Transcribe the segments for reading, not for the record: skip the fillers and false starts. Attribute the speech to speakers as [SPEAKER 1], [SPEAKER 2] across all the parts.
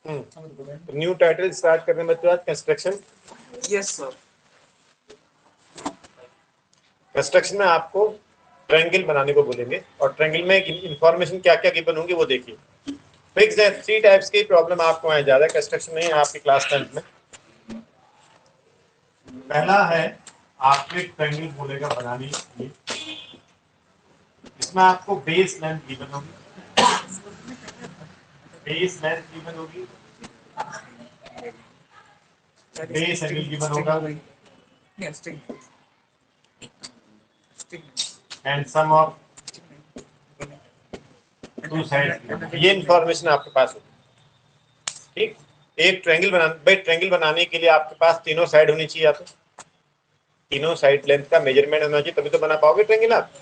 [SPEAKER 1] New title start करने में तो कंस्ट्रक्शन।
[SPEAKER 2] Yes sir.
[SPEAKER 1] कंस्ट्रक्शन में आपको ट्रायंगल बनाने को बोलेंगे और ट्रायंगल में इंफॉर्मेशन क्या क्या गिवन होंगी वो देखिए। फिक्स है, 3 टाइप्स की प्रॉब्लम आपको आए ज्यादा कंस्ट्रक्शन में आपकी क्लास 10 में। पहला है आपको एक ट्रायंगल बोलेगा बनाने के लिए, इसमें आपको बेस लेंथ गिवन होगी, बेस लेंथ गिवन होगी, बेस एंगल गिवन होगा and sum of two sides. ये इंफॉर्मेशन आपके पास होगी। ठीक, एक ट्रायंगल भाई ट्रायंगल बनाने के लिए आपके पास तीनों साइड होनी चाहिए, आपको तीनों साइड लेंथ का मेजरमेंट होना चाहिए, तभी तो बना पाओगे ट्रायंगल आप।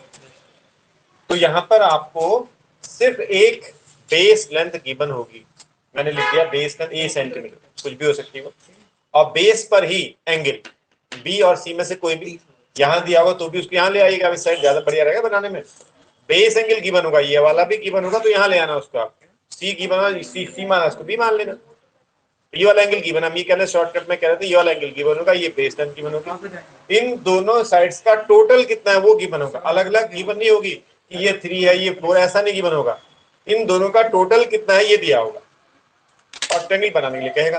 [SPEAKER 1] तो यहाँ पर आपको सिर्फ एक बेस लेंथ गिवन होगी, मैंने लिख दिया बेस लेंथ ए सेंटीमीटर, कुछ भी हो सकती है, और बेस पर ही एंगल बी और सी में से कोई भी यहाँ दिया होगा तो भी उसको यहाँ ले आइएगा, इस साइड ज्यादा बढ़िया रहेगा बनाने में। बेस एंगल गिवन होगा, ये वाला भी गिवन होगा तो यहाँ ले आना उसको, आप सी गिवन होगा, सी माना उसको बी मान लेना। ये वाला एंगल गिवन, हम ये कह रहे शॉर्टकट में कह रहे थे, ये वाला एंगल गिवन होगा, ये बेस लेंथ गिवन होगा, इन दोनों साइड्स का टोटल कितना है वो गिवन होगा। अलग अलग गिवन नहीं होगी कि ये 3 है ये 4, ऐसा नहीं गिवन होगा, इन दोनों का टोटल कितना है ये दिया होगा और ट्रायंगल बनाने के लिए कहेगा।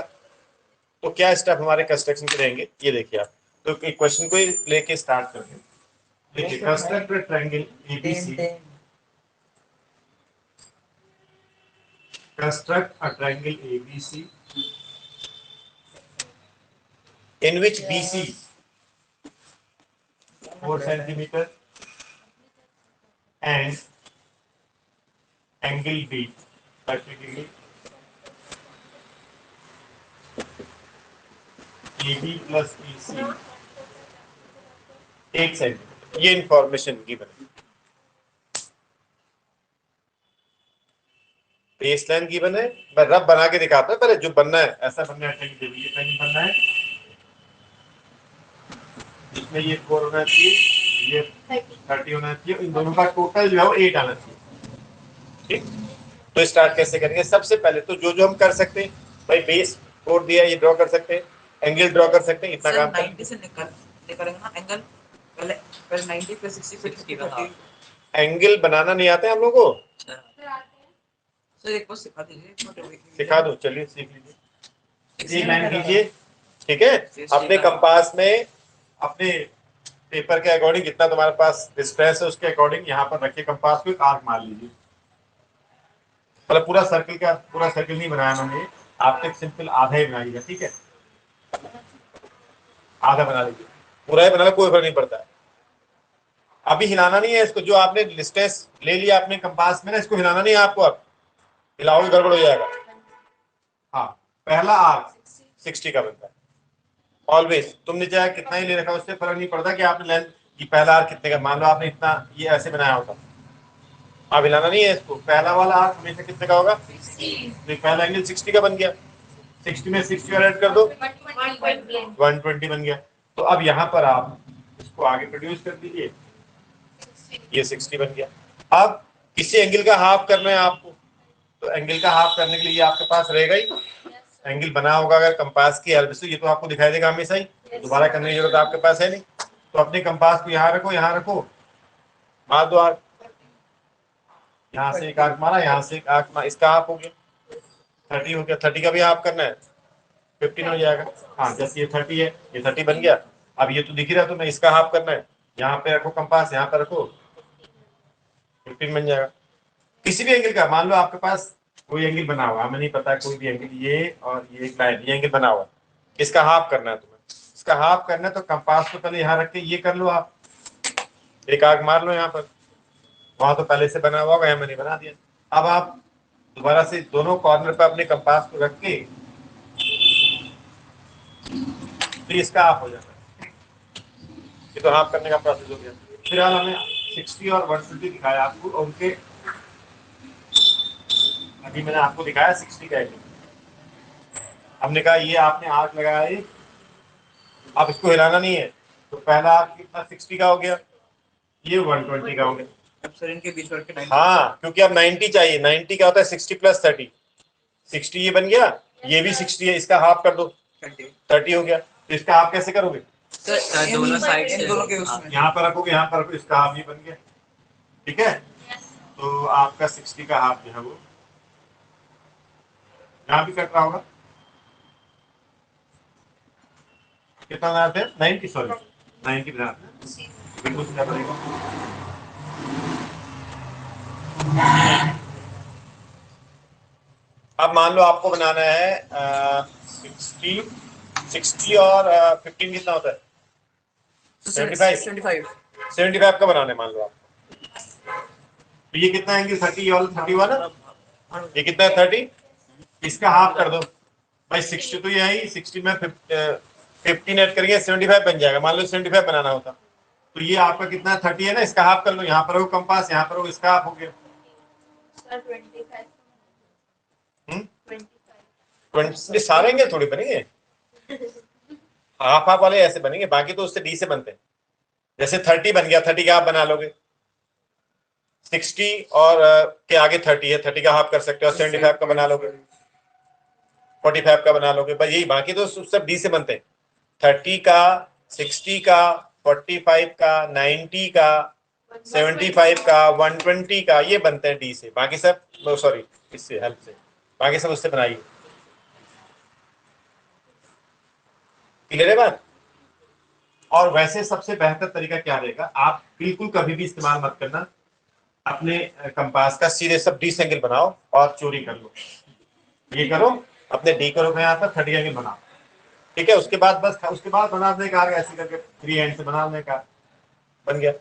[SPEAKER 1] तो क्या स्टेप हमारे कंस्ट्रक्शन के रहेंगे ये देखिए आप। तो क्वेश्चन को लेके स्टार्ट करते हैं। देखिए, construct a triangle ABC, construct a triangle ABC in which BC 4 centimeter and angle B 30 degree, AB plus BC 8 centimetre. ये इंफॉर्मेशन गिवन है। बेस लाइन गिवन है, मैं रफ बना के दिखाता हूँ, पहले जो बनना है ऐसा बनना है, ट्रायंगल बनना है जिसमें ये 4 होना चाहिए, ये 30 होना चाहिए, इन दोनों का टोटल जो है वो 8 आना चाहिए। ठीक, तो स्टार्ट कैसे करेंगे? सबसे पहले तो जो जो हम कर सकते हैं भाई, बेस 4 दिया ये ड्रॉ कर सकते हैं, एंगल ड्रॉ कर सकते हैं, इतना काम
[SPEAKER 2] 90 से निकालेंगे ना एंगल, पहले 90 पे 60 पे 30।
[SPEAKER 1] एंगल बनाना नहीं आता है हम लोगों को
[SPEAKER 2] सर, एक बार सिखा दीजिए।
[SPEAKER 1] सिखा दो, चलिए सीख लीजिए। एक लाइन कीजिए, ठीक है, अपने कंपास में अपने पेपर के अकॉर्डिंग जितना तुम्हारे पास डिस्टेंस है उसके अकॉर्डिंग यहाँ पर रखिए कंपास को, एक आर्क मार लीजिए। मतलब पूरा सर्कल नहीं बनाया मैंने, आप एक सिंपल आधा ही बनाइएगा, ठीक है, आधा बना लीजिए, पूरा ही बनाना कोई फर्क नहीं पड़ता है। अभी हिलाना नहीं है इसको, जो आपने डिस्टेंस ले लिया अपने कंपास में ना, इसको हिलाना नहीं है आपको, अब हिलाओगे गड़बड़ हो जाएगा। हाँ, पहला आर्क 60 का बनता है ऑलवेज, तुमने चाहे कितना ही ले रखा उससे फर्क नहीं पड़ता कि आपने लेंथ की पहला आर्क कितने का, मान लो आपने इतना ये ऐसे बनाया होता, आप हिलाना नहीं है इसको, पहला वाला आर्क हमेशा कितने का होगा, तो पहला एंगल 60 का बन गया, 60 में 60 और ऐड कर दो 120 बन गया। तो अब यहाँ पर आप इसको आगे प्रोड्यूस कर दीजिए, ये 60 बन गया। अब किसी एंगल का हाफ करना है आपको, तो एंगल का हाफ करने के लिए आपके पास रहेगा ही एंगल बना होगा अगर कंपास की हेल्प से, ये तो आपको दिखाई देगा हमेशा ही, दोबारा करने की जरूरत आपके पास है नहीं। तो अपने कंपास को यहाँ रखो, मार दो आर्क, यहाँ से एक आर्क मारा, यहाँ से एक आर्क मारा, इसका हाफ हो गया 30 हो गया, 30 का भी हाफ करना है 15 हो जाएगा। हाँ, जैसे ये 30 है, ये 30 बन गया। अब ये तो दिख ही रहा, तो मैं इसका हाफ करना है, यहाँ पे रखो कंपास, यहाँ पे रखो 15 बन जाएगा। किसी भी एंगल का, मान लो आपके पास कोई एंगल बना हुआ, हमें नहीं पता कोई भी एंगल, ये और ये एक लाइन, ये एंगल बना हुआ, इसका हाफ करना है तुम्हें, इसका हाफ करना है तो कंपास को पहले यहाँ रख के ये कर लो, आप एक आर्क मार लो यहाँ पर, वहां तो पहले से बना हुआ होगा, मैंने बना दिया। अब आप दोबारा से दोनों कॉर्नर पर अपने कंपास को रख के तो इसका हाफ हो जाता है, ये तो हाफ करने का प्रोसेस हो गया। फिलहाल हमें 60 और 120 दिखाया आपको, और उनके अभी मैंने आपको दिखाया 60 का एंगल, हमने कहा ये आपने आर्क लगाया है, अब इसको हिलाना नहीं है, तो पहला आर्क कितना 60 का हो गया, ये 120 का हो गया।
[SPEAKER 2] अब सर इनके बीच में 90।
[SPEAKER 1] हाँ, क्योंकि अब 90 चाहिए, 90 का होता है 60 + 30, 60 ये बन गया, ये भी 60 है, इसका हाफ कर दो 30 हो गया। तो इसका हाफ कैसे करोगे?
[SPEAKER 2] दोनों साइड से दोनों के उसमें
[SPEAKER 1] यहाँ पर रखोगे, यहाँ पर रखो, इसका हाफ ये बन गया। ठीक है, तो आपका 60 का हाफ जो है वो यहाँ भी कट रहा होगा। कितना बनाते हैं? 90, सॉरी 90 बनाते हैं। बिल्कुल क्या बनेगा? अब मान लो आपको बनाना है 60 और 15 कितना होता है? 75 का बनाना है मान लो आप। तो ये कितना एंगल 30 और 31 है, ये कितना है 30, इसका हाफ कर दो भाई। 60 तो यही 60 में 15 ऐड करेंगे 75 बन जाएगा। मान लो 75 बनाना होता तो ये आपका कितना 30 है ना, इसका हाफ कर लो। यहाँ पर हो कंपास, यहाँ पर हो, इसका हाफ हो गया 20। सारे एंगल थोड़ी बनेंगे, हाफ हाफ वाले ऐसे बनेंगे, बाकी तो उससे डी से बनते हैं। जैसे 30 बन गया, 30 का आप बना लोगे। 60 और के आगे 30 है, 30 का हाफ कर सकते हो, 75 का बना लोगे, 45 का बना लोगे, बस यही। बाकी तो सब डी से बनते हैं। 30 का, 60 का, 45 का, 90 का, 75 का, 120 का, ये बनते हैं डी से। बाकी सब सॉरी इससे हेल्प से, बाकी सब उससे बनाइए। क्लियर है बात? और वैसे सबसे बेहतर तरीका क्या रहेगा, आप बिल्कुल कभी भी इस्तेमाल मत करना अपने कंपास का, सीधे सब डी एंगल बनाओ और चोरी कर लो। ये करो, अपने डी करो, यहाँ पर 30 एंगल बनाओ। ठीक है, उसके बाद बस उसके बाद बनाने का ऐसे करके फ्री हैंड से बनाने का बन गया।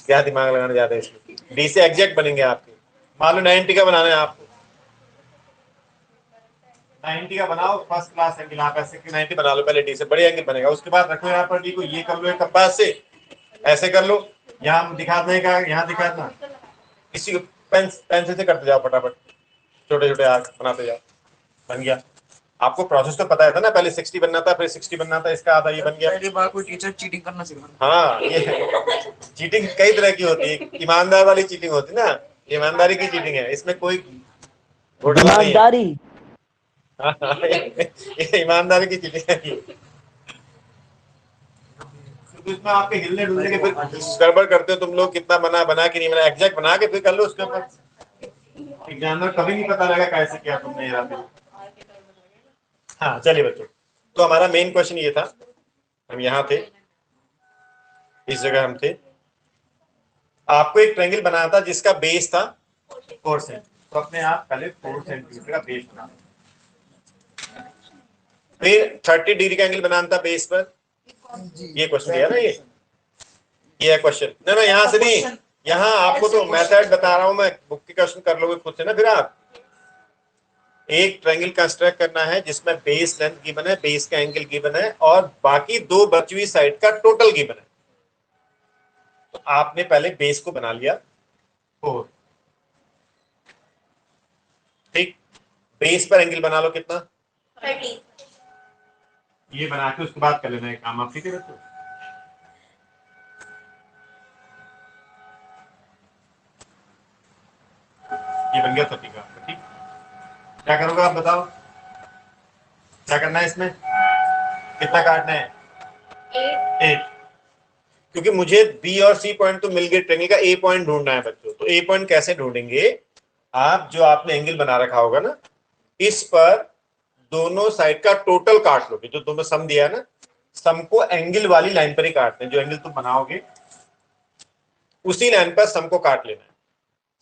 [SPEAKER 1] क्या दिमाग लगाना ज्यादा है इसमें, डी से एग्जैक्ट बनेंगे आपके। मान लो 90 का बनाना है आपको, 90 का बनाओ, फर्स्ट क्लास एंगल। आप ऐसे 90 बना लो पहले, डी से बड़े एंगल बनेगा। उसके बाद रखो यहाँ पर डी को, ये कर लो एक कंपास से, ऐसे कर लो, यहाँ दिखाने का, यहाँ दिखाना, इसी को पेंसिल से करते जाओ फटाफट, छोटे छोटे आर्क बनाते जाओ, बन गया। आपको प्रोसेस तो पता है था ना, पहले 60 बनना था, फिर 60 बनना था, इसका आधा ये बन गया।
[SPEAKER 2] पहली बार कोई टीचर चीटिंग करना सिखा।
[SPEAKER 1] हाँ, ये चीटिंग कई तरह की होती है। ईमानदार वाली चीटिंग होती है ना, ईमानदारी की चीटिंग है, इसमें कोई घोटाला नहीं है। ये ईमानदारी की चीटिंग है। तो इसमें आपके हिलने डुलने के फिर गड़बड़ करते हो तुम लोग, कितना बना बना के नहीं बना, एग्जैक्ट बना के फिर कर लो उसके ऊपर। एग्जामिनर कभी नहीं पता लगा कैसे किया तुमने यार। हाँ चलिए बच्चों, तो हमारा मेन क्वेश्चन ये था, हम यहाँ थे, इस जगह हम थे। आपको एक ट्रायंगल बनाना था जिसका बेस था 4 सेंटीमीटर, तो अपने आप पहले 4 सेंटीमीटर का बेस बनाना। फिर 30 डिग्री का एंगल बनाना था बेस पर। ये क्वेश्चन दिया ना, ये है क्वेश्चन। ना यहाँ से नहीं, यहाँ आपको तो मेथड बता रहा हूं मैं, बुक के क्वेश्चन कर लोगे खुद से ना। फिर आप एक ट्रायंगल कंस्ट्रक्ट करना है जिसमें बेस लेंथ गिवन है, बेस का एंगल गिवन है, और बाकी दो बची हुई साइड का टोटल गिवन है। तो आपने पहले बेस को बना लिया 4, ठीक। बेस पर एंगल बना लो कितना
[SPEAKER 3] 30।
[SPEAKER 1] ये बना के उसके बाद कर लेना है काम आप, ठीक है बच्चों। ये बन गया 30 का, ठीक। क्या करोगे आप बताओ, क्या करना है इसमें, कितना काटना है 8। क्योंकि मुझे बी और सी पॉइंट तो मिल गए, ट्रायंगल का ए पॉइंट ढूंढना है बच्चों। तो ए पॉइंट कैसे ढूंढेंगे, आप जो आपने एंगल बना रखा होगा ना, इस पर दोनों साइड का टोटल काट लोगे। जो तुम्हें सम दिया है ना, सम को एंगल वाली लाइन पर ही काटते हैं। जो एंगल तुम बनाओगे उसी लाइन पर सम को काट लेना है।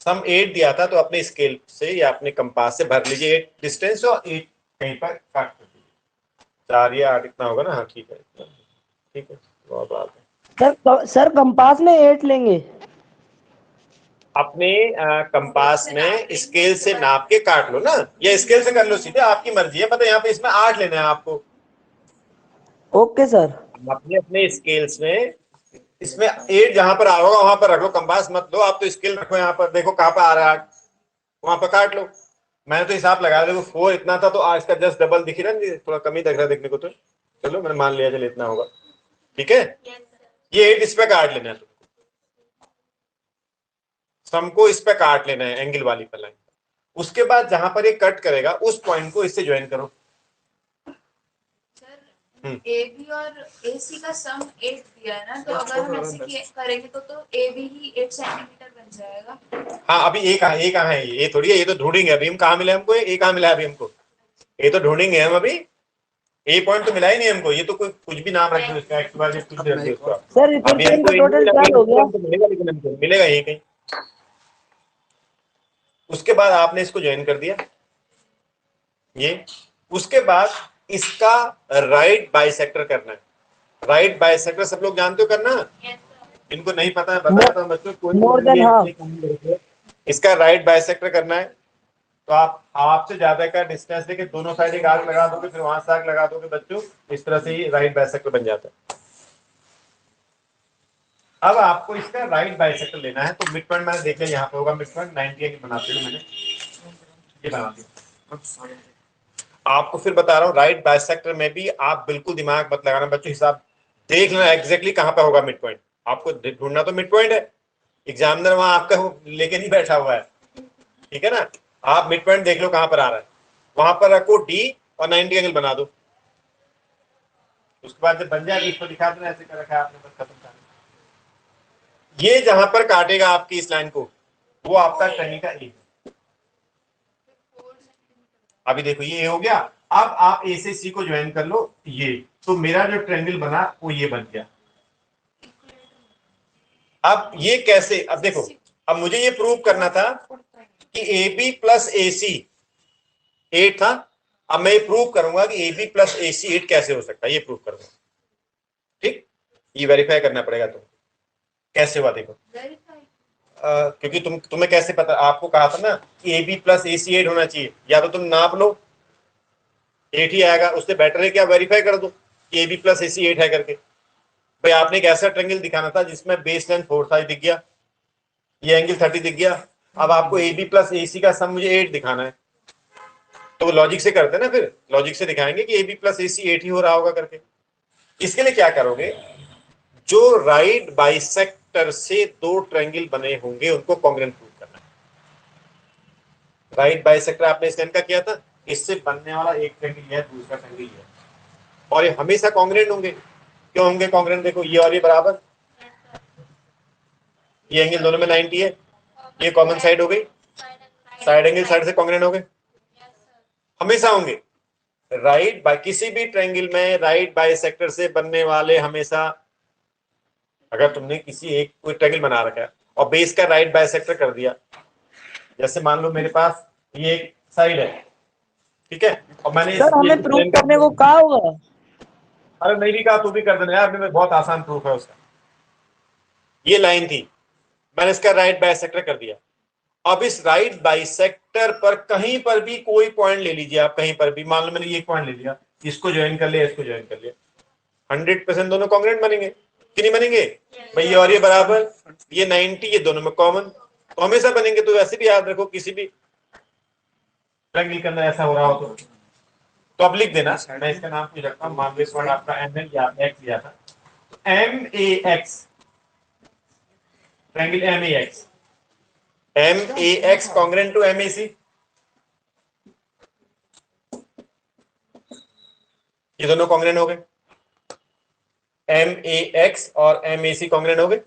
[SPEAKER 1] सम 8 दिया था, तो अपने स्केल से या अपने कंपास से भर लीजिए 8 डिस्टेंस, और 8 कहीं पर काट कर दीजिए। 4 या 8 इतना होगा ना, हाँ ठीक है, ठीक है, बहुत बात है।
[SPEAKER 4] सर कंपास में 8 लेंगे,
[SPEAKER 1] अपने कंपास में स्केल से नाप के काट लो ना, या स्केल से कर लो सीधे, आपकी मर्जी है। मतलब यहाँ पे इसमें 8 लेना है आपको।
[SPEAKER 4] Okay sir.
[SPEAKER 1] अपने अपने स्केल्स में इसमें 8 जहां पर आ होगा वहां पर रख लो, कंपास मत लो आप। तो स्केल रखो यहाँ पर, देखो कहाँ पर आ रहा है 8, वहां पर काट लो। मैंने तो हिसाब लगाया, देखो 4 इतना था, तो आज का जस्ट डबल दिख रहा है, थोड़ा कम ही दिख रहा है देखने को। तो चलो मैंने मान लिया, चलो इतना होगा, ठीक है। ये 8 इस पे काट लेना है तुमको, सम को इस पे काट लेना है एंगल वाली पर लाइन। उसके बाद जहां पर ये कट करेगा उस पॉइंट को इससे ज्वाइन करो।
[SPEAKER 3] सर ए बी और ए सी का सम 8 दिया है ना, तो अगर हम ऐसे करेंगे तो ए बी ही 8 सेंटीमीटर बन जाएगा।
[SPEAKER 1] हाँ, अभी ए कहाँ है, ये थोड़ी है, ये तो ढूंढेंगे अभी हम कहाँ मिला हमको, ये कहाँ मिला अभी हमको, ये तो ढूंढेंगे हम अभी। ए पॉइंट तो मिला ही नहीं हमको, ये तो कोई कुछ भी नाम रख दो इसका, एक्स वाई जेड कुछ भी रख दो इसका।
[SPEAKER 4] सर
[SPEAKER 1] अभी
[SPEAKER 4] रिफ्लेक्शन
[SPEAKER 1] हमको
[SPEAKER 4] का टोटल 12 हो गया।
[SPEAKER 1] हमको मिलेगा, लेकिन हमको मिलेगा यही कहीं। उसके बाद आपने इसको ज्वाइन कर दिया ये, उसके बाद इसका राइट बाइसेक्टर करना है। राइट बाइसेक्टर सब लोग जानते हो करना, इनको नहीं पता है बता रहा हूं बच्चों,
[SPEAKER 4] मोर देन हाफ।
[SPEAKER 1] इसका राइट बाइसेक्टर करना है। तो आप आपसे ज्यादा का डिस्टेंस लेके दोनों साइड एक आर्क लगा दोगे, फिर वहां से आर्क लगा दोगे बच्चों, इस तरह से ही राइट बाइसेक्टर बन जाता है। अब आपको इसका राइट बाइसेक्टर लेना है, तो मिड पॉइंट मैंने देख लिया, यहाँ पे होगा मिड पॉइंट 90 एंगल बनाते हुए मैंने ये बना दिया। आपको फिर बता रहा हूँ, राइट बाइसेक्टर में भी आप बिल्कुल दिमाग मत लगाना बच्चों, हिसाब देख लेना एग्जैक्टली कहाँ पे होगा मिड पॉइंट। आपको ढूंढना तो मिड पॉइंट है, एग्जामिनर वहां आपका लेके नहीं बैठा हुआ है, ठीक है ना। आप मिड पॉइंट देख लो कहां पर आ रहा है, वहां पर रखो डी और 90 एंगल बना दो। उसके बाद जब बन जाए इसको दिखा देना, ऐसे कर रखा है आपने, बस खत्म कर। ये जहां पर काटेगा आपकी इस लाइन को, वो आपका ट्रेंगल का ए। अभी देखो ये हो गया। अब आप ए से सी को ज्वाइन कर लो, ये तो मेरा जो ट्रेंगल बना वो ये बन गया। अब ये कैसे, अब देखो, अब मुझे ये प्रूव करना था कि ए बी प्लस ए सी 8 था। अब मैं ये प्रूव करूंगा कि ए बी प्लस ए सी 8 कैसे हो सकता है, ये प्रूव करूंगा। ठीक, ये वेरीफाई करना पड़ेगा। तुम कैसे हुआ देखो, क्योंकि तुम्हें कैसे पता, आपको कहा था ना कि ए बी प्लस ए सी 8 होना चाहिए, या तो तुम नाप लो 8 ही आएगा, उससे बेटर है कि आप वेरीफाई कर दो कि ए बी प्लस ए सी 8 है करके। भाई आपने एक ऐसा ट्रेंगल दिखाना था जिसमें बेस लेंथ 4 था, दिख गया, ये एंगल 30 दिख गया। अब आपको ए बी प्लस ए सी का सम मुझे 8 दिखाना है, तो लॉजिक से करते ना, फिर लॉजिक से दिखाएंगे कि ए बी प्लस ए सी 8 ही हो रहा होगा करके। इसके लिए क्या करोगे, जो राइट बाइसेक्टर से दो ट्रायंगल बने होंगे उनको कॉन्ग्रुएंट प्रूव करना है। राइट बाइसेक्टर आपने इसका इनका किया था, इससे बनने वाला एक ट्रायंगल है, दूसरा ट्रायंगल है, और ये हमेशा कॉन्ग्रुएंट होंगे। क्यों होंगे कॉन्ग्रुएंट, देखो ये और ये बराबर, ये एंगल दोनों में 90 है, ये कॉमन साइड हो गई, साइड एंगल साइड से कॉन्ग्रुएंट हो गए, हमेशा होंगे। राइट बाय किसी भी ट्रायंगल में राइट बाइसेक्टर से बनने वाले हमेशा, अगर तुमने किसी एक कोई ट्रायंगल बना रखा है और बेस का राइट बाइसेक्टर कर दिया, जैसे मान लो मेरे पास ये एक साइड है, ठीक है, और मैंने
[SPEAKER 4] सर हमें प्रूफ करने को कहा होगा।
[SPEAKER 1] अरे नहीं भी कहा तो भी कर देना यार, बहुत आसान प्रूफ है उसका। ये लाइन थी, मैंने इसका राइट बाइसेक्टर कर दिया। अब इस राइट बाइसेक्टर पर कहीं पर भी कोई पॉइंट ले लीजिए आप, कहीं पर भी, मान लो मैंने ये पॉइंट ले लिया, इसको ज्वाइन कर लिया, इसको ज्वाइन कर लिया, 100% दोनों कॉन्ग्रुएंट बनेंगे कि नहीं बनेंगे भाई। ये और ये बराबर, ये 90, ये दोनों में कॉमन, तो हमेशा बनेंगे। तो वैसे भी याद रखो, किसी भी ट्रायंगल के अंदर ऐसा हो रहा हो तो अब लिख देना, मैं इसका नाम पूछ रखता हूँ, मान लो इस पॉइंट आपका एम है या एक्स लिया था, M A X, triangle M A X, M A X congruent to M A C, ये दोनों कॉन्ग्रुएंट हो गए, एम ए एक्स और एम ए सी कॉन्ग्रुएंट हो गए।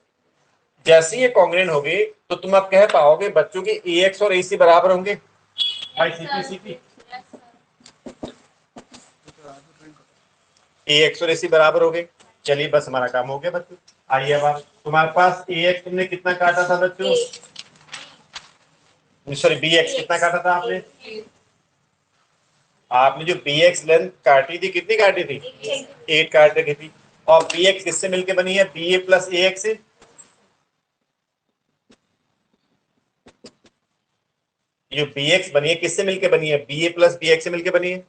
[SPEAKER 1] जैसे ये कॉन्ग्रुएंट हो गए तो तुम अब कह पाओगे बच्चों के ए एक्स और ए सी बराबर होंगे, भाई सीपी सीपी, ए एक्स और ए सी बराबर हो गए। चलिए बस हमारा काम हो गया बच्चों। आइए अब तुम्हारे पास ए एक्स तुमने कितना काटा था बच्चों, सॉरी बी एक्स कितना काटा था आपने, आपने जो बी एक्स लेंथ काटी थी कितनी काटी थी, 8 काट रखी थी। और बी एक्स किससे मिलकर बनी है, बी ए प्लस ए एक्स से। जो बी एक्स बनी है किससे मिलकर बनी है, बी ए प्लस बी एक्स से मिलकर बनी है।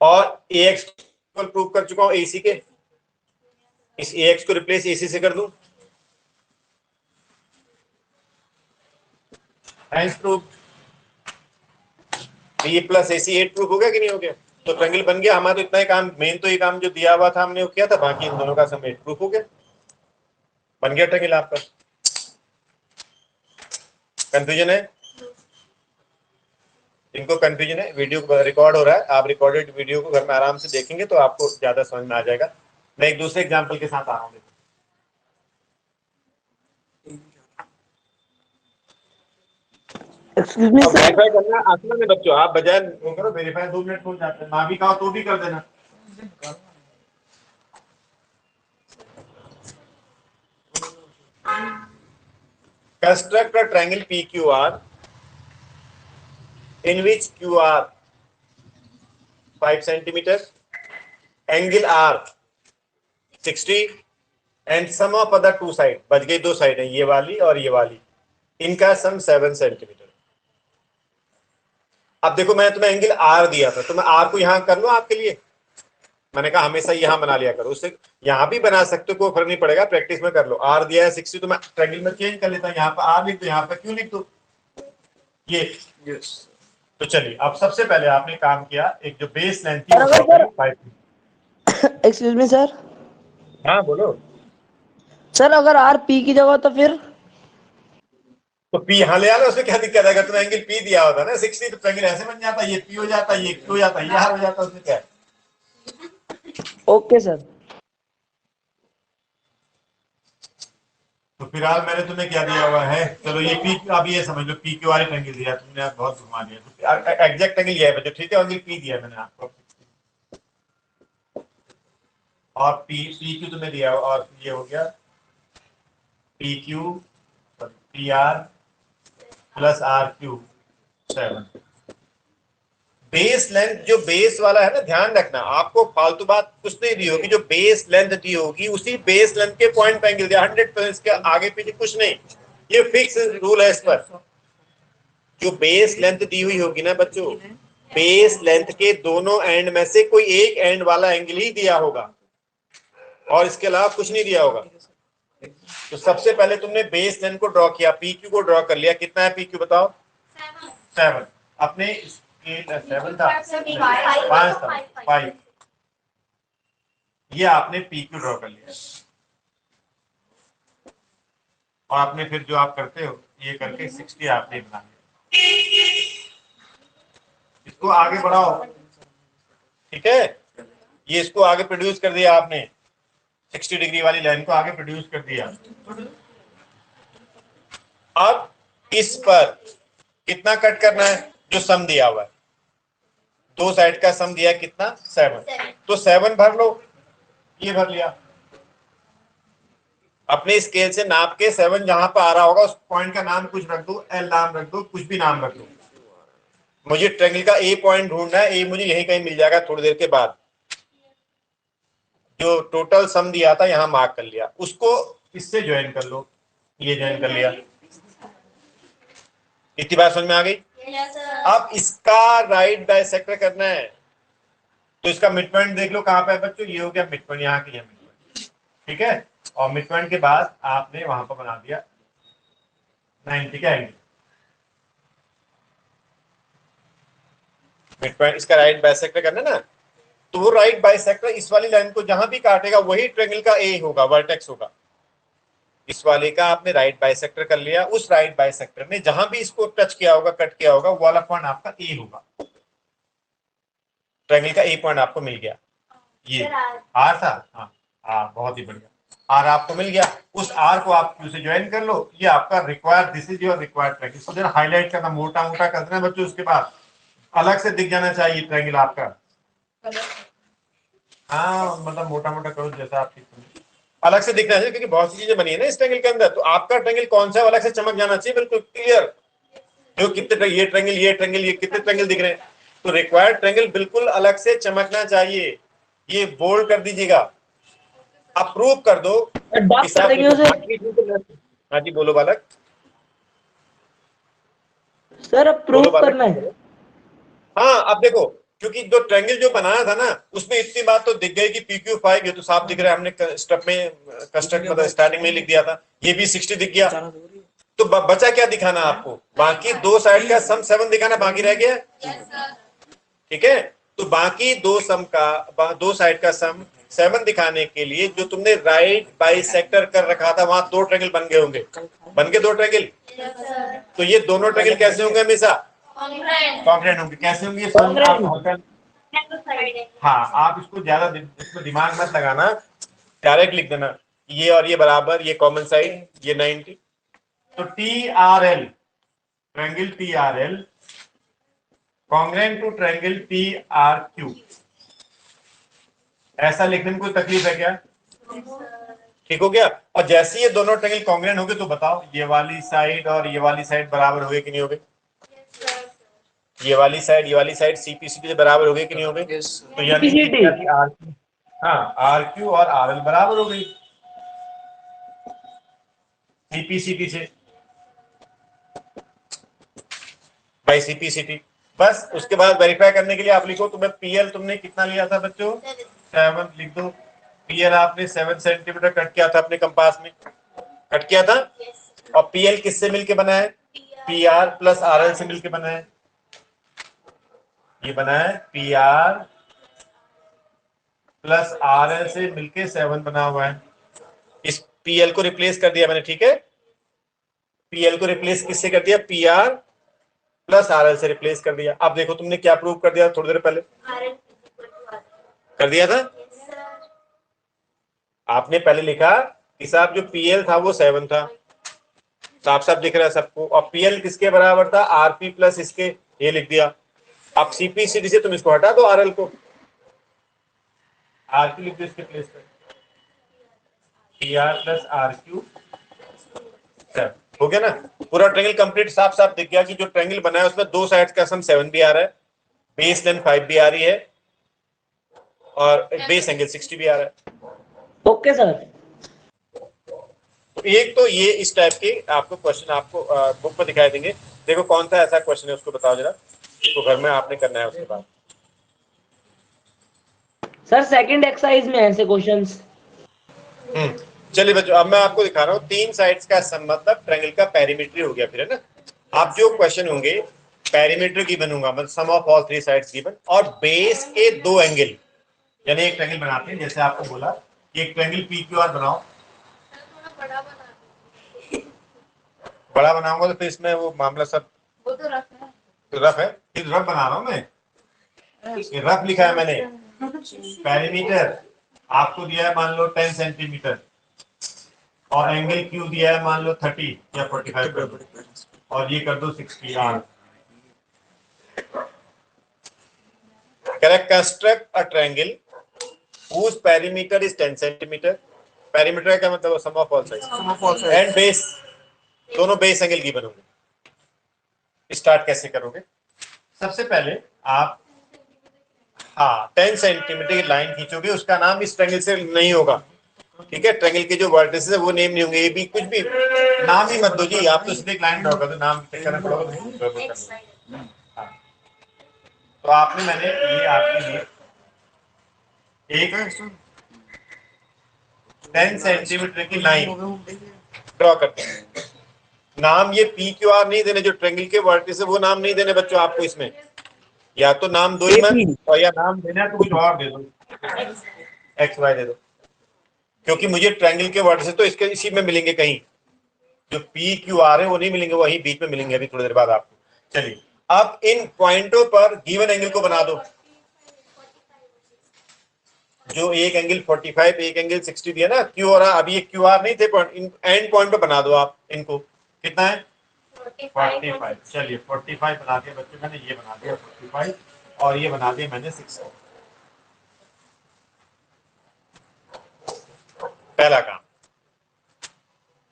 [SPEAKER 1] और ए एक्स को प्रूव कर चुका हूं ए सी के, इस ए एक्स को रिप्लेस ए सी से कर दूं, हैंस प्रूव, बी प्लस ए सी 8 प्रूफ हो गया कि नहीं हो गया। तो ट्रायंगल बन गया हमारा। तो इतना ही काम, मेन तो ये काम जो दिया हुआ था हमने वो किया था, बाकी इन दोनों का सम 8 प्रूफ हो गया, बन गया ट्रायंगल आपका। कंफ्यूजन है, इनको कंफ्यूजन है, वीडियो रिकॉर्ड हो रहा है, आप रिकॉर्डेड वीडियो को घर में आराम से देखेंगे तो आपको ज्यादा समझ में आ जाएगा। मैं एक दूसरे एग्जाम्पल के साथ आ रहा हूँ।
[SPEAKER 4] एक्सक्यूज मी
[SPEAKER 1] अब
[SPEAKER 4] सर।
[SPEAKER 1] वेरीफाई करना है आसमान में बच्चों, आप बजाय वो करो वेरीफाई 2 मिनट हो जाते हैं, ना भी कहो तो भी कर देना। Construct a triangle PQR in which QR 5 centimeter, angle R 60 and sum of other two side, बच गई 2 साइड है, ये वाली और ये वाली, इनका सम 7 सेंटीमीटर। अब देखो मैंने तुम्हें एंगल R दिया था, तो मैं R को यहां कर लो आपके लिए, मैंने कहा हमेशा यहां बना लिया करो, उससे यहां भी बना सकते हो, कोई फर्क नहीं पड़ेगा, प्रैक्टिस में कर लो। R दिया है 60, तो मैं ट्रायंगल में चेंज कर लेता हूं, यहाँ पर R लिख दो, यहाँ पर क्यों लिख दो ये। तो चलिए अब सबसे पहले आपने काम किया, एक जो बेस लेंथ थी
[SPEAKER 4] एक्सक्यूज मी सर।
[SPEAKER 1] हाँ बोलो।
[SPEAKER 4] सर अगर आर पी की जगह तो फिर
[SPEAKER 1] तो P यहाँ ले आना, उसमें क्या दिक्कत है? अगर तुम्हें एंगल P दिया होता ना 60, तो ट्रायंगल ऐसे बन जाता, ये P हो जाता, ये Q हो जाता, ये R हो जाता, उसमें क्या है?
[SPEAKER 4] Okay sir.
[SPEAKER 1] तो फिलहाल मैंने तुम्हें क्या दिया हुआ है, चलो ये P, अब ये समझ लो PQ वाली ट्रायंगल दिया तुमने, आप बहुत घुमा दिया, तो एग्जैक्ट एंगल ये है बच्चों, ठीक है, एंगल P दिया मैंने आपको, और PQ तुम्हें दिया, और ये हो गया PQ PR plus RQ 7। Base length जो बेस वाला है ना, ध्यान रखना, आपको फालतू बात कुछ नहीं दी होगी, जो बेस लेंथ दी होगी उसी बेस लेंथ के पॉइंट पे एंगल दिया, 100% के आगे पीछे कुछ नहीं, ये फिक्स रूल है इस पर। जो बेस लेंथ दी हुई होगी ना बच्चों, बेस लेंथ के दोनों एंड में से कोई एक एंड वाला एंगल ही दिया होगा, और इसके अलावा कुछ नहीं दिया होगा। तो सबसे पहले तुमने बेस लेंथ को ड्रॉ किया, PQ को ड्रॉ कर लिया, कितना है PQ बताओ? 7। अपने 7 था, 5 था, 5, ये आपने PQ ड्रॉ कर लिया, और आपने फिर जो आप करते हो ये करके 60 आपने बना लिया। इसको आगे बढ़ाओ, ठीक है, ये इसको आगे प्रोड्यूस कर दिया आपने, 60 डिग्री वाली लाइन को आगे प्रोड्यूस कर दिया। अब इस पर कितना कट करना है? जो सम दिया हुआ है, 2 साइड का सम दिया कितना? 7, तो 7 भर लो, ये भर लिया, अपने स्केल से नाप के 7 जहां पर आ रहा होगा उस पॉइंट का नाम कुछ रख दो, L नाम रख दो, कुछ भी नाम रख दो। मुझे ट्रायंगल का A पॉइंट ढूंढना है, A मुझे यहीं कहीं मिल जाएगा थोड़ी देर के बाद। जो टोटल सम दिया था यहां मार्क कर लिया, उसको इससे ज्वाइन कर लो, ये ज्वाइन कर लिया। इतनी बात समझ में आ गई? अब इसका राइट बाइसेक्टर करना है, तो इसका मिड पॉइंट देख लो कहां पे है बच्चों, ये हो गया मिड पॉइंट, यहाँ की मिड पॉइंट, ठीक है, और मिड पॉइंट के बाद आपने वहां पर बना दिया 90 का एंगल, मिड पॉइंट, इसका राइट बाइसेक्टर करना ना, तो वो राइट बाइसेक्टर इस वाली लाइन को जहां भी काटेगा वही ट्रायंगल का ए होगा, वर्टेक्स होगा। इस वाले का आपने राइट बाइसेक्टर कर लिया, उस राइट बाइसेक्टर ने जहां भी इसको टच किया होगा, कट किया होगा, वो वाला पॉइंट आपका ए होगा, ट्रायंगल का ए पॉइंट आपको मिल गया। ये आर था, हाँ बहुत ही बढ़िया, आर आपको मिल गया। उस आर को आप क्यू से ज्वाइन कर लो, ये आपका required, this is your required triangle. इसको जरा हाईलाइट करना, मोटा मोटा कर देना बच्चों, उसके बाद अलग से दिख जाना चाहिए ट्रायंगल आपका। हाँ मतलब मोटा मोटा करो जैसा आप अलग से दिखना चाहिए, क्योंकि बहुत सी चीजें बनी है ना इस ट्रायंगल के अंदर, तो आपका ट्रायंगल कौन सा अलग से चमक जाना चाहिए, बिल्कुल क्लियर। जो कितने ये ट्रायंगल, ये ट्रायंगल, ये कितने ट्रायंगल दिख रहे हैं, तो रिक्वायर्ड ट्रायंगल बिल्कुल अलग से चमकना चाहिए, ये बोल्ड कर दीजिएगा, अप्रूव कर दो। हाँ जी बोलो बालक।
[SPEAKER 4] सर अप्रूव करना है।
[SPEAKER 1] हाँ अब देखो, क्योंकि जो ट्रायंगल जो बनाया था ना उसमें इतनी बात तो दिख गई कि PQ5 ये तो साफ दिख रहा है, हमने स्टेप में कंस्ट्रक्ट मतलब स्टार्टिंग में लिख दिया था, ये भी 60 दिख गया, तो बचा क्या दिखाना आपको? बाकी 2 साइड का सम 7 दिखाना बाकी रह गया, ठीक है, तो बाकी 2 साइड का सम 7 दिखाने के लिए जो तुमने राइट बाइसेक्टर कर रखा था वहां 2 ट्रायंगल बन गए होंगे, बन गए 2 ट्रायंगल। तो ये दोनों ट्रायंगल कैसे होंगे हमेशा? कॉन्ग्रेंट होंगे। कैसे होंगे?
[SPEAKER 4] Congruent।
[SPEAKER 1] हाँ, आप इसको ज्यादा इसमें दिमाग मत लगाना, डायरेक्ट लिख देना ये और ये बराबर, ये कॉमन साइड, ये 90। तो T R L, triangle T R L congruent to triangle T R Q, ऐसा लिखने में कोई तकलीफ है क्या? ठीक हो गया। और जैसे ये दोनों ट्रायंगल कॉन्ग्रेंट हो गए तो बताओ ये वाली साइड और ये वाली साइड बराबर हो गए कि नहीं हो गए? ये वाली साइड सीपीसीटी से बराबर हो गई कि नहीं हो गई? तो यानी कि क्या थी? आर क्यू, हाँ आर क्यू और आर एल बराबर हो गई सीपीसीटी से बाई सीपीसीटी। बस उसके बाद वेरीफाई करने के लिए आप लिखो तुम्हें पीएल तुमने कितना लिया था बच्चों? 7 लिख दो। पीएल आपने 7 सेंटीमीटर कट किया था अपने कंपास में, कट किया था। और पीएल किससे मिलके बना है? पीआर प्लस आरएल से मिलके बना है। ये बना है पीआर प्लस आरएल से मिलके 7 बना हुआ है। इस पीएल को रिप्लेस कर दिया मैंने, ठीक है? पीएल को रिप्लेस किससे कर दिया? पीआर प्लस आरएल से रिप्लेस कर दिया। अब देखो तुमने क्या प्रूव कर दिया थोड़ी देर पहले? कर दिया था। आपने पहले लिखा कि साहब जो पीएल था वो 7 था, साफ साफ दिख रहा है सबको। और पीएल किसके बराबर था? आरपी प्लस इसके, ये लिख दिया। अब सीपीसीटी से तुम इसको हटा दो, आरएल को, आरक्यू लिख दो इसके प्लेस पर, पीआर प्लस आरक्यू। हो गया ना? पूरा ट्रायंगल कंप्लीट साफ साफ दिख गया कि जो ट्रायंगल बना है उसमें दो साइड्स का सम 7 भी आ रहा है, बेस लेंथ 5 भी आ रही है और बेस एंगल 60 भी आ रहा है।
[SPEAKER 4] Okay sir.
[SPEAKER 1] तो एक तो ये इस टाइप के आपको क्वेश्चन आपको बुक में दिखाई देंगे। देखो कौन सा ऐसा क्वेश्चन है उसको बताओ जरा, तो घर में आपने करना है उसके बाद।
[SPEAKER 4] सर सेकंड एक्सरसाइज में ऐसे क्वेश्चंस।
[SPEAKER 1] चलिए बच्चों, अब मैं आपको दिखा रहा हूँ तीन साइड्स का सम मतलब ट्रायंगल का पेरीमीटर हो गया फिर, है ना? आप जो क्वेश्चन होंगे पेरीमीटर गिवन होगा, मतलब sum of all three sides given, और बेस के दो एंगल, यानी एक ट्रायंगल बनाते हैं जैसे आपको बोला कि एक ट्रायंगल पीक्यूआर बनाओ। बड़ा बनाऊंगा तो फिर इसमें वो मामला सब
[SPEAKER 3] वो तो रफ है।
[SPEAKER 1] तो रफ है, फिर रफ बना रहा हूं मैं, ये रफ लिखा है मैंने। पेरीमीटर आपको दिया है मान लो 10 सेंटीमीटर और एंगल क्यू दिया है मान लो 30 या 45 कर दो, और ये कर दो 60 R. Correct, construct a triangle whose perimeter is 10 centimetre. Perimeter का मतलब sum of all sides and base, दोनों बेस एंगल गिवन होंगे। स्टार्ट कैसे करोगे? सबसे पहले आप 10 सेंटीमीटर की लाइन खींचोगे, उसका नाम इस ट्रायंगल से नहीं होगा, ठीक है? ट्रायंगल के जो वर्टिसेस है वो नेम नहीं होंगे, ये भी कुछ भी नाम ही मत दो जी, आप तो सीधे लाइन ड्रॉ कर दो, नाम करना पड़ेगा। तो आपने मैंने ये आपके लिए एक 10 सेंटीमीटर की लाइन ड्रॉ करते हैं। नाम ये पी क्यू आर नहीं देने, जो ट्रायंगल के वर्टिस है वो नाम नहीं देने बच्चों आपको इसमें, या तो नाम दो ही मत, और या नाम देना है तो कुछ और दे दो, एक्स वाई दे दो, क्योंकि मुझे ट्रायंगल के वर्टिस तो इसके इसी में मिलेंगे कहीं, जो पी क्यू आर है वो नहीं मिलेंगे, वही बीच में मिलेंगे अभी थोड़ी देर बाद आपको। चलिए अब इन पॉइंटों पर गिवन एंगल को बना दो, जो एक एंगल 45 एक एंगल 60 दिया ना, क्यू और अभी ये क्यू आर नहीं थे पॉइंट, इन एंड पॉइंट पे बना दो आप इनको। कितना है? 45। चलिए 45 बना दिया बच्चों मैंने, ये बना दिया 45 और ये बना दिया मैंने 60। पहला काम,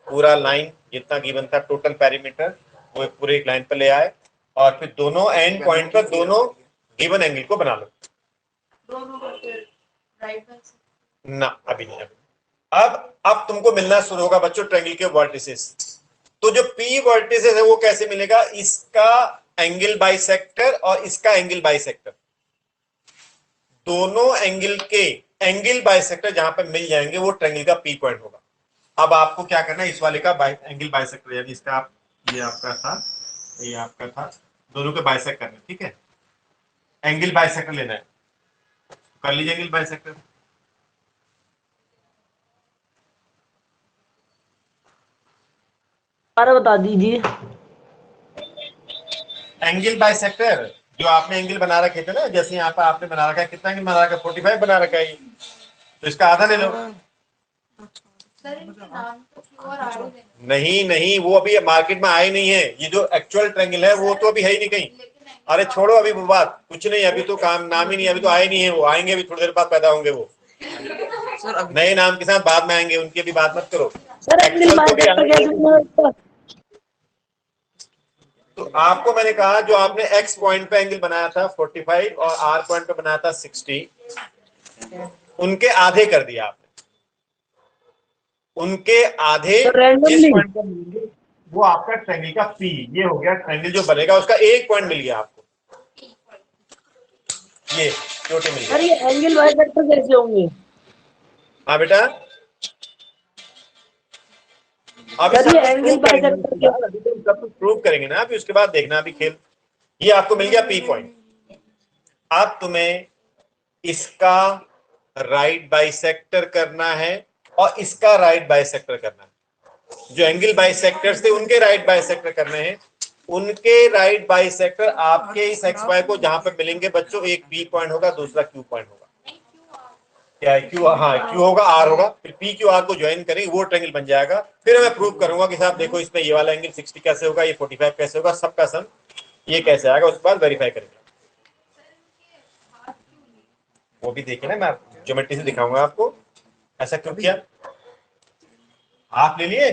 [SPEAKER 1] पूरा लाइन जितना गिवन था टोटल पेरीमीटर वो पूरे एक लाइन पर ले आए, और फिर दोनों एंड पॉइंट पर दोनों गिवन एंगल को बना लो। ना अभी नहीं, अब तुमको मिलना शुरू होगा बच्चों ट्रायंगल के वर्टिसेस। तो जो पी वर्टिसेस है वो कैसे मिलेगा? इसका एंगल बाइसेक्टर और इसका एंगल बाइसेक्टर, दोनों एंगल के एंगल बाइसेक्टर जहां पे मिल जाएंगे वो ट्रायंगल का पी पॉइंट होगा। अब आपको क्या करना है, इस वाले का एंगल बाइसेक्टर, यानी इसका आप, ये आपका था, ये आपका था, दोनों के बाइसेक्ट करना, ठीक है? एंगल बाइसेक्टर लेना है, कर लीजिए एंगल बाइसेक्टर।
[SPEAKER 4] बता दीजिए।
[SPEAKER 1] एंगल बाइसेक्टर जो आपने एंगल बना रखे थे ना, जैसे यहाँ पर आपने बना रखा है, कितना एंगल बना रखा है? 45 बना रखा है ये। तो इसका आधा ले लो।
[SPEAKER 3] सर इनके नाम तो क्यों और आगे देना,
[SPEAKER 1] नहीं नहीं, वो अभी मार्केट में आए नहीं है। ये जो एक्चुअल ट्रायंगल है वो तो अभी है ही नहीं कहीं।
[SPEAKER 3] लेकिन
[SPEAKER 1] अरे छोड़ो अभी वो बात, कुछ नहीं, अभी तो काम नाम ही नहीं, अभी तो आए नहीं है। वो आएंगे अभी थोड़ी देर बाद पैदा होंगे वो,
[SPEAKER 2] सर अभी
[SPEAKER 1] नए नाम के साथ बाद में आएंगे, उनकी अभी बात मत करो।
[SPEAKER 4] सर एंगल
[SPEAKER 1] Actual तो भी
[SPEAKER 4] बाइसेक्टर
[SPEAKER 1] आएंगे।
[SPEAKER 4] कैसे बना इसका?
[SPEAKER 1] तो आपको मैंने कहा जो आपने एक्स पॉइंट पे एंगल बनाया था 45 और आर पॉइंट पे बनाया था 60, उनके आधे कर दिया आपने। उनके आधे
[SPEAKER 4] तो randomly?
[SPEAKER 1] जिस पॉइंट पर मिलेंगे वो आपका ट्रायंगल का पी, ये हो गया ट्रायंगल जो बनेगा, उसका एक पॉइंट मिल गया आपको, ये छोटे मिल
[SPEAKER 4] सर
[SPEAKER 1] गया।
[SPEAKER 4] ये एंगल बाइसेक्टर कैसे होंगे?
[SPEAKER 1] हाँ बेटा, अभी
[SPEAKER 4] सर
[SPEAKER 1] सब
[SPEAKER 4] ये
[SPEAKER 1] कुछ
[SPEAKER 4] एंगल
[SPEAKER 1] प्रूव करेंगे,
[SPEAKER 4] बाइसेक्टर क्या?
[SPEAKER 1] अभी तो सब कुछ प्रूव करेंगे ना, अभी उसके बाद देखना अभी खेल। ये आपको मिल गया पी पॉइंट। अब तुम्हें इसका राइट बाइसेक्टर करना है और इसका राइट बाइसेक्टर करना है। जो एंगल बाइसेक्टर्स थे उनके राइट बाइसेक्टर करने हैं। उनके राइट बाइसेक्टर आपके इस एक्स वाई को जहां पे मिलेंगे बच्चों, एक पी पॉइंट होगा, दूसरा क्यू पॉइंट होगा। क्या है? क्यू, हाँ क्यू होगा, आर होगा, फिर पी क्यू आर को ज्वाइन करेंगे, वो ट्रायंगल बन जाएगा। फिर मैं प्रूव करूंगा कि साहब देखो इसमें ये वाला एंगल 60 कैसे होगा, ये 45 कैसे होगा, सबका सम ये कैसे आएगा, उसके बाद वेरीफाई करेंगे। वो भी देखिए ना, मैं ज्योमेट्री से दिखाऊंगा आपको ऐसा क्यों किया। हाफ ले लिए,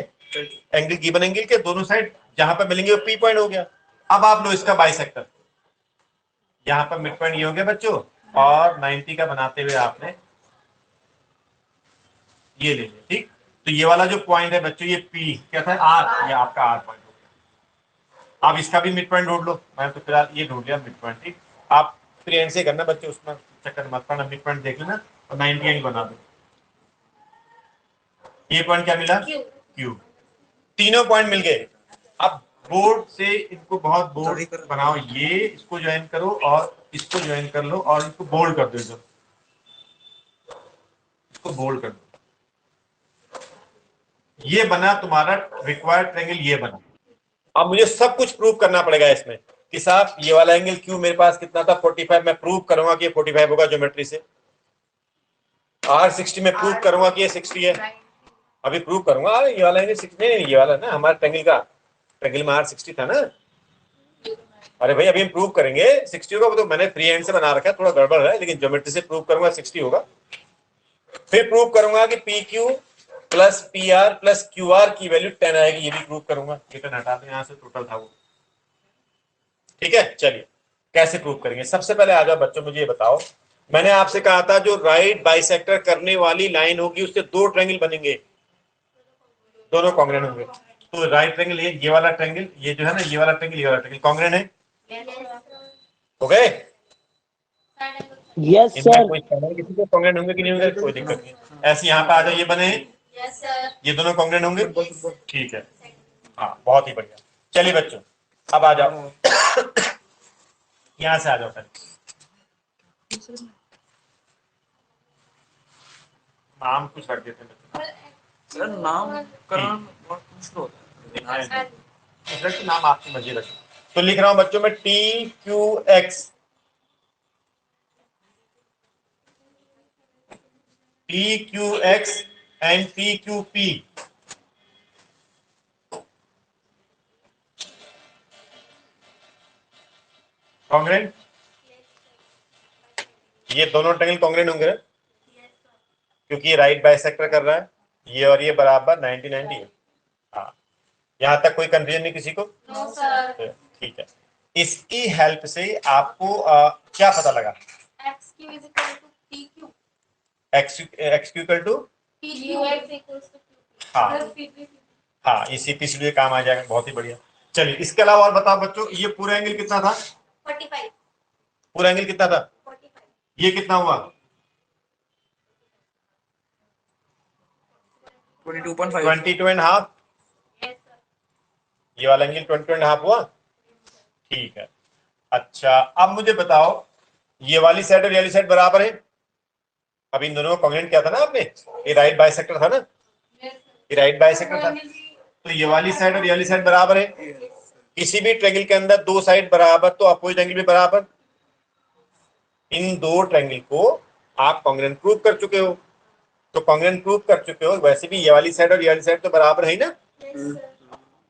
[SPEAKER 1] एंगल गिवन एंगल के दोनों साइड जहां पर मिलेंगे वो पी पॉइंट हो गया। अब आप लो इसका बाइसेक्टर, यहां पर मिड पॉइंट ये हो गया बच्चों, और 90 का बनाते हुए आपने ये ले लिया, ठीक। तो ये वाला जो पॉइंट है बच्चों, ये पी क्या था, आर, ये आपका आर पॉइंट हो गया। अब इसका भी मिड पॉइंट ढूंढ लो, मैंने तो फिलहाल ये ढूंढ लिया मिड पॉइंट, ठीक। आप फ्री हैंड से करना बच्चों, उसमें चक्कर मत पड़ना, मिड पॉइंट देख लेना और 90 एंगल बना दो। ये पॉइंट क्या मिला? क्यू। तीनों पॉइंट मिल गए। अब बोर्ड से इनको बहुत बोर्ड बनाओ, ये इसको ज्वाइन करो और इसको ज्वाइन कर लो और इसको बोल्ड कर दो, इधर इसको बोल्ड कर दो। ये बना तुम्हारा रिक्वायर्ड ट्रायंगल, ये बना। अब मुझे सब कुछ प्रूव करना पड़ेगा इसमें कि साहब ये वाला एंगल क्यू मेरे पास कितना था 45, मैं प्रूव करूंगा कि ये 45 होगा ज्योमेट्री से। आर 60 में प्रूव करूंगा कि ये 60 है, अभी प्रूव करूंगा। अरे ये वाला एंगल 60 नहीं, ये वाला ना हमारा ट्रायंगल में आर 60 था ना। अरे भाई अभी हम प्रूव करेंगे 60 होगा, वो तो मैंने फ्री हैंड से बना रखा है, थोड़ा गड़बड़ है, लेकिन ज्योमेट्री से प्रूव करूंगा 60 होगा। फिर प्रूव करूंगा कि P Q plus P R plus Q are की वैल्यू 10 आएगी, ये भी प्रूव करूंगा। ये 10 हटा दो, यहां से टोटल था वो, ठीक है। चलिए कैसे प्रूव करेंगे, सबसे पहले आ जाओ बच्चों, मुझे ये बताओ, मैंने आपसे कहा था जो राइट बाइसेक्टर करने वाली लाइन होगी उससे दो ट्रायंगल बनेंगे, दोनों कॉन्ग्रेंट होंगे। तो राइट ट्रायंगल ये वाला ट्रायंगल, ये जो है ना, ये वाला ट्रायंगल, ये वाला ट्रायंगल कॉन्ग्रेंट है, हो गए।
[SPEAKER 4] यस
[SPEAKER 1] इनमें
[SPEAKER 4] सर।
[SPEAKER 1] कोई किसी को कॉन्ग्रेंट होंगे कि नहीं होंगे, कोई दिक्कत नहीं। ऐसे यहाँ पे आ जाओ, ये बने हैं, ये दोनों कॉन्ग्रेंट होंगे, ठीक है। हाँ बहुत ही बढ़िया। चलिए बच्चों अब आ जाओ यहां से आ जाओ पहले, नाम कुछ रख देते हैं
[SPEAKER 2] सर नाम करना बहुत मुश्किल होता है।
[SPEAKER 1] बच्चों, नाम आपकी मर्जी रखें। तो लिख रहा हूं बच्चों में T Q x, P Q x and P Q P. Congruent, ये दोनों ट्रायंगल कॉन्ग्रेंट होंगे क्योंकि ये राइट बाइसेक्टर कर रहा है, ये और ये बराबर 90 90 है। हाँ यहां तक कोई कंफ्यूजन नहीं किसी को?
[SPEAKER 3] No sir.
[SPEAKER 1] ठीक है। इसकी हेल्प से आपको क्या पता लगा?
[SPEAKER 3] x q is equal to pq,
[SPEAKER 1] X Q equal to,
[SPEAKER 3] pq x equals to qp
[SPEAKER 1] हाँ
[SPEAKER 3] plus pp।
[SPEAKER 1] हाँ, इसी पिछले काम आ जाएगा, बहुत ही बढ़िया। चलिए इसके अलावा और बताओ बच्चों, ये पूरा एंगल कितना था?
[SPEAKER 3] 45,
[SPEAKER 1] पूरा एंगल कितना था?
[SPEAKER 3] 45,
[SPEAKER 1] ये कितना हुआ?
[SPEAKER 2] 22.5
[SPEAKER 1] 22 एंड हाफ।
[SPEAKER 3] yes sir।
[SPEAKER 1] ये वाला एंगल 22 एंड हाफ हुआ, ठीक है। अच्छा अब मुझे बताओ, ये वाली साइड और ये वाली साइड बराबर है? अभी इन दोनों को कॉन्ग्रेंट किया था ना आपने, ये राइट बाइसेक्टर था ना,
[SPEAKER 3] yes sir।
[SPEAKER 1] ये राइट बाइसेक्टर था। तो ये वाली साइड और ये वाली साइड बराबर है, किसी भी ट्रायंगल के अंदर दो साइड बराबर तो अपोजिट एंगल भी बराबर। इन दो ट्रायंगल को आप कॉन्ग्रुएंट प्रूव कर चुके हो, तो कॉन्ग्रुएंट प्रूव कर चुके हो, वैसे भी ये वाली साइड और ये वाली साइड तो बराबर है ही ना।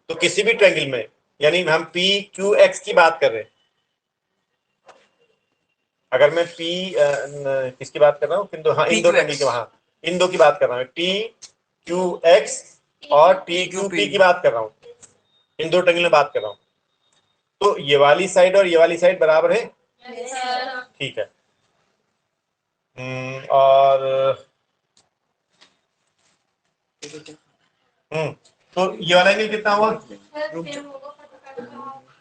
[SPEAKER 1] तो किसी भी ट्रायंगल में, यानी हम पी क्यू एक्स की बात कर रहे हैं, अगर मैं पी किसकी बात कर रहा हूँ, इन दो ट्रायंगल के, वहां इन दो की बात कर रहा हूँ, टी क्यू एक्स और टी क्यू पी की बात कर रहा हूँ, इन दो ट्रायंगल में बात कर रहा हूँ। तो ये वाली साइड और ये वाली साइड बराबर है, ठीक है। और तो ये वाला एंगल कितना हुआ,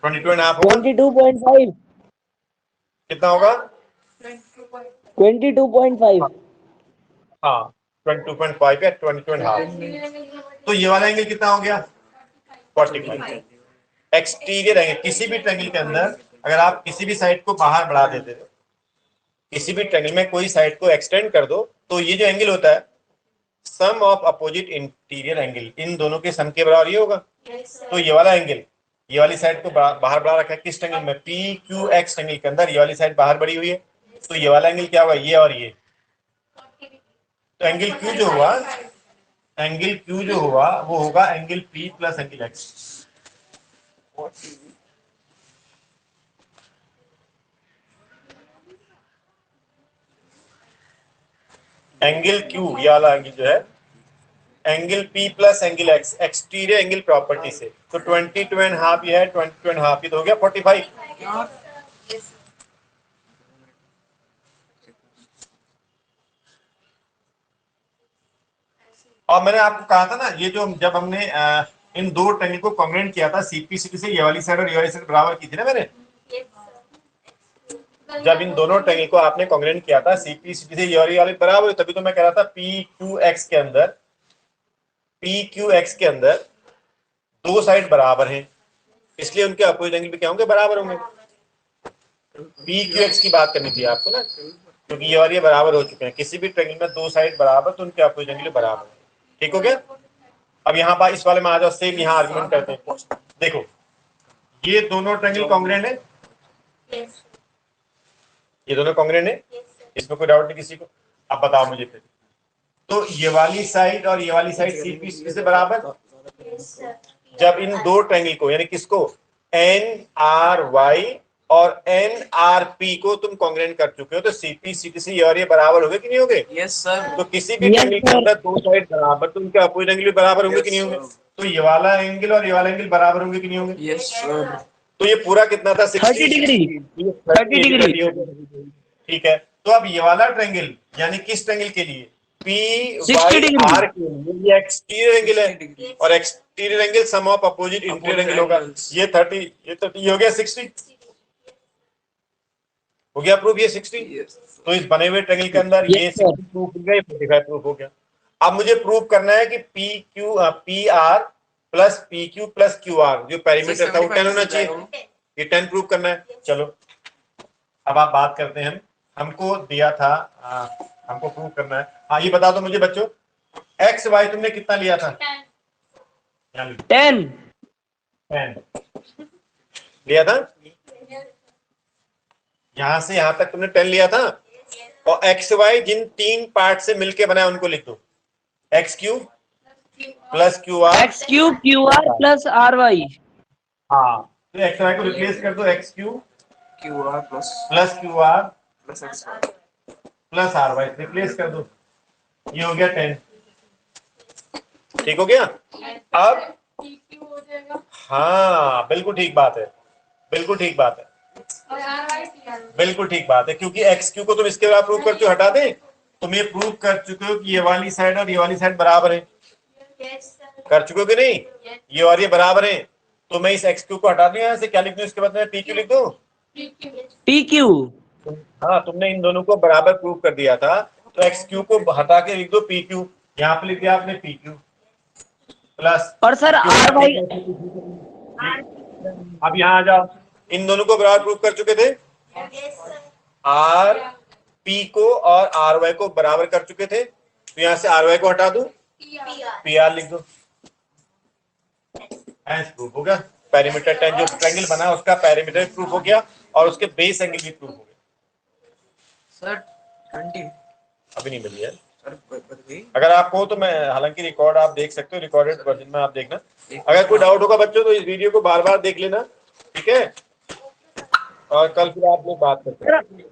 [SPEAKER 1] 22.5 होगा।
[SPEAKER 4] 22.5
[SPEAKER 1] कितना होगा,
[SPEAKER 4] 22.5
[SPEAKER 1] हाँ 22.5 या 22.5। तो ये वाला एंगल कितना हो गया, 45। एक्सटीरियर एंगल किसी भी ट्रायंगल के अंदर अगर आप किसी भी साइड को बाहर बढ़ा देते हो, किसी भी ट्रायंगल में कोई साइड को एक्सटेंड कर दो, तो ये जो एंगल होता है सम ऑफ अपोजिट इंटीरियर एंगल, इन दोनों के सम के बराबर ये होगा। तो ये वाला एंगल, ये वाली साइड को बाहर बढ़ा रखा है किस ट्रायंगल में, पी क्यू एक्स ट्रायंगल के अंदर ये वाली साइड बाहर बढ़ी हुई है, तो ये वाला एंगल क्या होगा, ये और ये। तो एंगल क्यू जो हुआ, एंगल क्यू जो हुआ वो होगा angle P plus angle x. Angle Q ये वाला एंगल जो है, angle P plus angle x, exterior angle property से, तो 22.5 ये है, 22.5 ये तो हो गया 45। और मैंने आपको कहा था ना, ये जो जब हमने इन दो ट्रायंगल को कॉन्ग्रुएंट किया था सीपी से, ये वाली साइड और ये वाली साइड बराबर की थी ना मैंने, जब इन दोनों ट्रायंगल को आपने कॉन्ग्रुएंट किया था सीपी से ये वाली बराबर, तभी तो मैं कह रहा था पी क्यू एक्स के अंदर, पी क्यू एक्स के अंदर दो साइड बराबर हैं, इसलिए उनके अपोजिट एंगल भी क्या होंगे, बराबर होंगे। पी क्यू एक्स की बात करनी थी आपको ना, क्योंकि ये और ये बराबर हो चुके हैं, किसी भी ट्रायंगल में दो साइड बराबर तो उनके अपोजिट एंगल बराबर। ठीक हो गया। अब यहाँ पर इस वाले में आ जाओ, सेम यहाँ आर्गुमेंट करते हैं। देखो ये दोनों ट्रायंगल कॉन्ग्रुएंट है, ये दोनों कॉन्ग्रुएंट है, इसमें कोई डाउट नहीं किसी को। अब बताओ मुझे फिर, तो ये वाली साइड और ये वाली साइड सीपी से बराबर, जब इन दो ट्रायंगल को यानी किसको, एन आर वाई और एन आर पी को तुम कॉन्ग्रुएंट कर चुके हो, तो सीपी से ये और ये बराबर होंगे कि नहीं होंगे?
[SPEAKER 2] Yes sir.
[SPEAKER 1] तो किसी भी ट्रायंगल के अंदर दो साइड बराबर तो उनके अपोजिट एंगल भी बराबर होंगे कि नहीं होंगे? तो ये वाला एंगल और ये वाला एंगल बराबर होंगे कि नहीं होंगे?
[SPEAKER 2] Yes sir.
[SPEAKER 1] तो ये पूरा कितना था,
[SPEAKER 4] 30 डिग्री 30 डिग्री।
[SPEAKER 1] ठीक है। तो अब ये वाला ट्रायंगल यानी किस ट्रायंगल के लिए, पी
[SPEAKER 4] 60
[SPEAKER 1] वाई
[SPEAKER 4] डिग्री।
[SPEAKER 1] आर के लिए ये एक्सटीरियर एंगल है, और exterior angle sum of opposite interior angle होगा। ये 30 ये हो गया 60 हो गया प्रूफ, ये 60। तो इस बने हुए ट्रायंगल के अंदर ये 60 प्रूफ हो गया, 45 प्रूफ हो गया। अब मुझे प्रूफ करना है कि P R plus P Q plus Q are जो पेरीमीटर था वो 10 होना चाहिए, ये 10 प्रूफ करना है। चलो अब आप बात करते हैं, हमको दिया था हमको प्रूव करना है। हाँ ये बता दो मुझे बच्चों, एक्स वाई तुमने कितना लिया था?
[SPEAKER 4] 10
[SPEAKER 1] लिया था, यहां से यहां तक तुमने 10 लिया था। और एक्स वाई जिन तीन पार्ट से मिलके बनाया उनको लिख दो, X Q plus Q R,
[SPEAKER 4] X cube Q R plus R Y.
[SPEAKER 1] हाँ तो एक्स वाई को रिप्लेस कर दो, X Q
[SPEAKER 2] Q R
[SPEAKER 1] plus Q R
[SPEAKER 2] plus X
[SPEAKER 1] plus R Y replace कर दो, ये हो गया 10। ठीक हो गया। अब हाँ बिल्कुल ठीक बात है, बिल्कुल ठीक बात है, बिल्कुल ठीक बात है, क्योंकि एक्स क्यू को तुम इसके बाद प्रूव कर चुके हो, हटा दे, तुम ये प्रूव कर चुके हो कि ये वाली साइड और ये वाली साइड बराबर है, कर चुके हो कि नहीं? ये और ये बराबर है, तो मैं इस एक्स क्यू को हटा दूं, यहाँ से क्या लिख दूं, इसके बाद में पी क्यू लिख दूं,
[SPEAKER 4] पी क्यू।
[SPEAKER 1] हाँ तुमने इन दोनों को बराबर प्रूव कर दिया था, तो एक्स क्यू को हटा के लिख दो पी क्यू, यहाँ पे लिख दिया आपने पी क्यू प्लस,
[SPEAKER 4] और सर आर वाई।
[SPEAKER 1] अब यहाँ आ जाओ, इन दोनों को बराबर प्रूव कर चुके थे, आर पी को और आर वाई को बराबर कर चुके थे, तो यहाँ से आर वाई को हटा दूं, पी आर लिख दो, प्रूफ हो गया। पेरीमीटर 10 जो ट्रायंगल बना उसका पेरीमीटर प्रूफ हो गया और उसके बेस एंगल भी प्रूफ हो गया।
[SPEAKER 2] सर 20
[SPEAKER 1] अभी नहीं मिली है
[SPEAKER 2] सर बत गई।
[SPEAKER 1] अगर आपको हो तो मैं हालांकि रिकॉर्ड आप देख सकते हो, रिकॉर्डेड वर्जन में आप देखना। अगर कोई डाउट होगा बच्चों तो इस वीडियो को बार बार देख लेना, ठीक है, और कल फिर आप लोग बात करते हैं।